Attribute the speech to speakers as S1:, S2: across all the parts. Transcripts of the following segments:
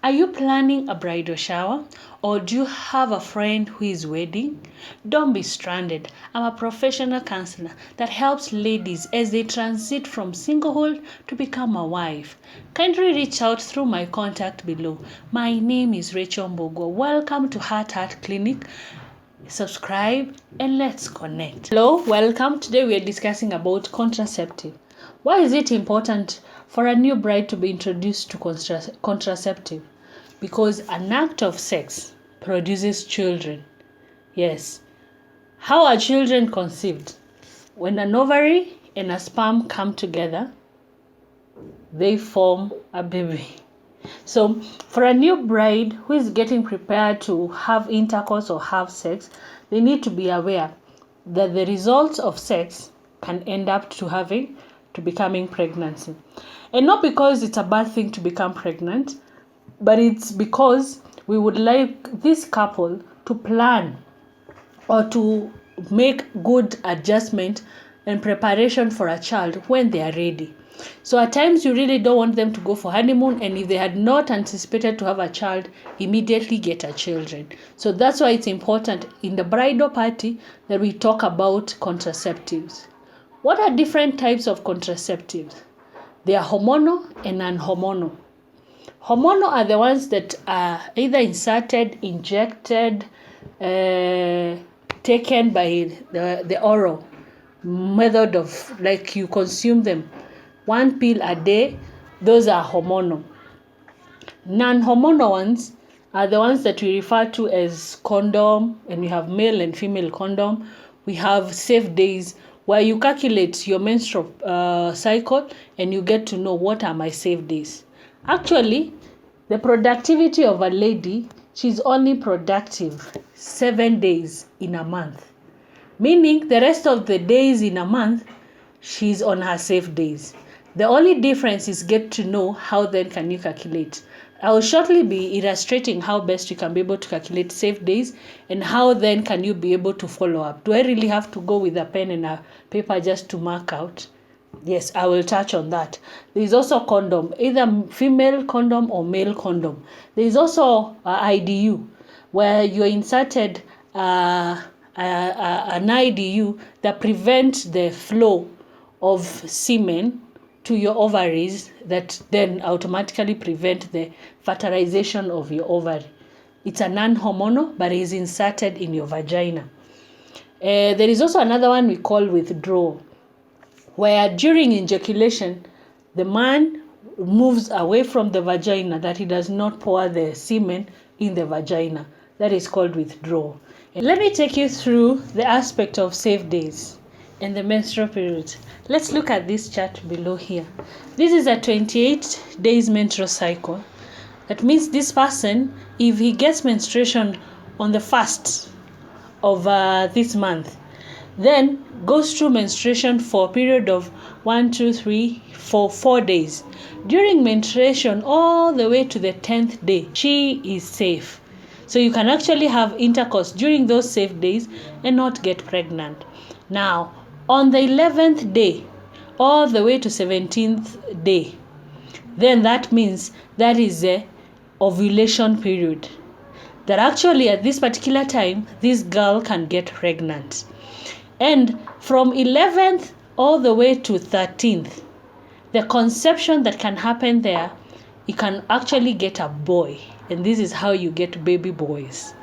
S1: Are you planning a bridal shower, or do you have a friend who is wedding? Don't be stranded. I'm a professional counselor that helps ladies as they transit from singlehood to become a wife. Kindly reach out through my contact below. My name is Rechael Mbugwa. Welcome to Heart Clinic. Subscribe and let's connect. Hello, welcome. Today we are discussing about contraceptive. Why is it important for a new bride to be introduced to contraceptive? Because an act of sex produces children. Yes. How are children conceived? When an ovary and a sperm come together, they form a baby. So for a new bride who is getting prepared to have intercourse or have sex, they need to be aware that the results of sex can end up to becoming pregnancy. And not because it's a bad thing to become pregnant, but it's because we would like this couple to plan or to make good adjustment and preparation for a child when they are ready. So at times you really don't want them to go for honeymoon, and if they had not anticipated to have a child, immediately get a children. So that's why it's important in the bridal party that we talk about contraceptives. What are different types of contraceptives? They are hormonal and non-hormonal. Hormonal are the ones that are either inserted, injected, taken by the oral method of, like, you consume them. 1 pill a day, those are hormonal. Non-hormonal ones are the ones that we refer to as condom, and we have male and female condom. We have safe days where you calculate your menstrual cycle and you get to know what are my safe days. Actually, the productivity of a lady, she's only productive 7 days in a month. Meaning the rest of the days in a month, she's on her safe days. The only difference is get to know how then can you calculate. I will shortly be illustrating how best you can be able to calculate safe days and how then can you be able to follow up. Do I really have to go with a pen and a paper just to mark out? Yes, I will touch on that. There is also condom, either female condom or male condom. There is also IDU, where you inserted an IDU that prevents the flow of semen to your ovaries, that then automatically prevent the fertilization of your ovary. It's a non-hormonal, but it is inserted in your vagina. There is also another one we call withdrawal, where during ejaculation, the man moves away from the vagina, that he does not pour the semen in the vagina. That is called withdrawal. And let me take you through the aspect of safe days and the menstrual periods. Let's look at this chart below here. This is a 28 days menstrual cycle. That means this person, if he gets menstruation on the 1st of this month, then goes through menstruation for a period of 1, 2, 3, 4 days. During menstruation all the way to the 10th day, she is safe. So you can actually have intercourse during those safe days and not get pregnant. Now, on the 11th day, all the way to 17th day, then that means that is the ovulation period. That actually at this particular time, this girl can get pregnant. And from 11th all the way to 13th, the conception that can happen there, you can actually get a boy. And this is how you get baby boys.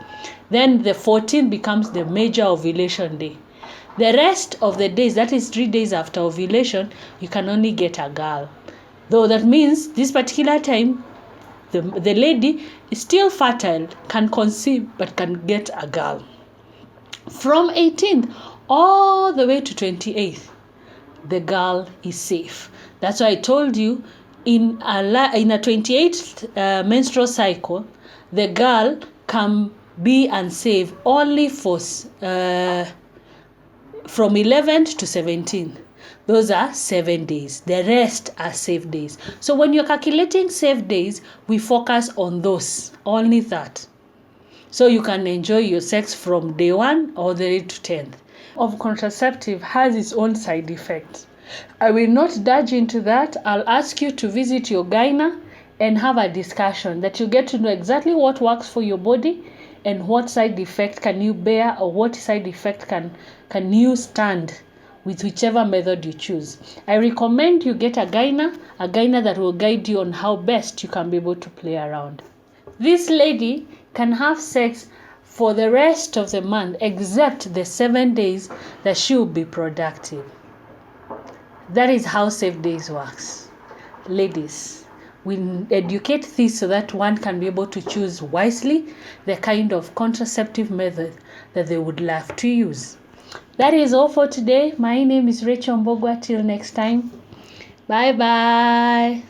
S1: Then the 14th becomes the major ovulation day. The rest of the days, that is 3 days after ovulation, you can only get a girl. Though that means this particular time, the lady is still fertile, can conceive, but can get a girl. From 18th all the way to 28th, the girl is safe. That's why I told you in a 28th menstrual cycle, the girl can be unsafe only for from 11th to 17th. Those are 7 days. The rest are safe days. So when you're calculating safe days, we focus on those, only that. So you can enjoy your sex from day 1 all the way to 10th. Of contraceptive has its own side effects. I will not dodge into that. I'll ask you to visit your gyna and have a discussion, that you get to know exactly what works for your body and what side effect can you bear, or what side effect can you stand with whichever method you choose. I recommend you get a gyna that will guide you on how best you can be able to play around. This lady can have sex for the rest of the month except the 7 days that she will be productive. That is how safe days works. Ladies, we educate this so that one can be able to choose wisely the kind of contraceptive method that they would love to use. That is all for today. My name is Rechael Mbugwa. Till next time. Bye bye.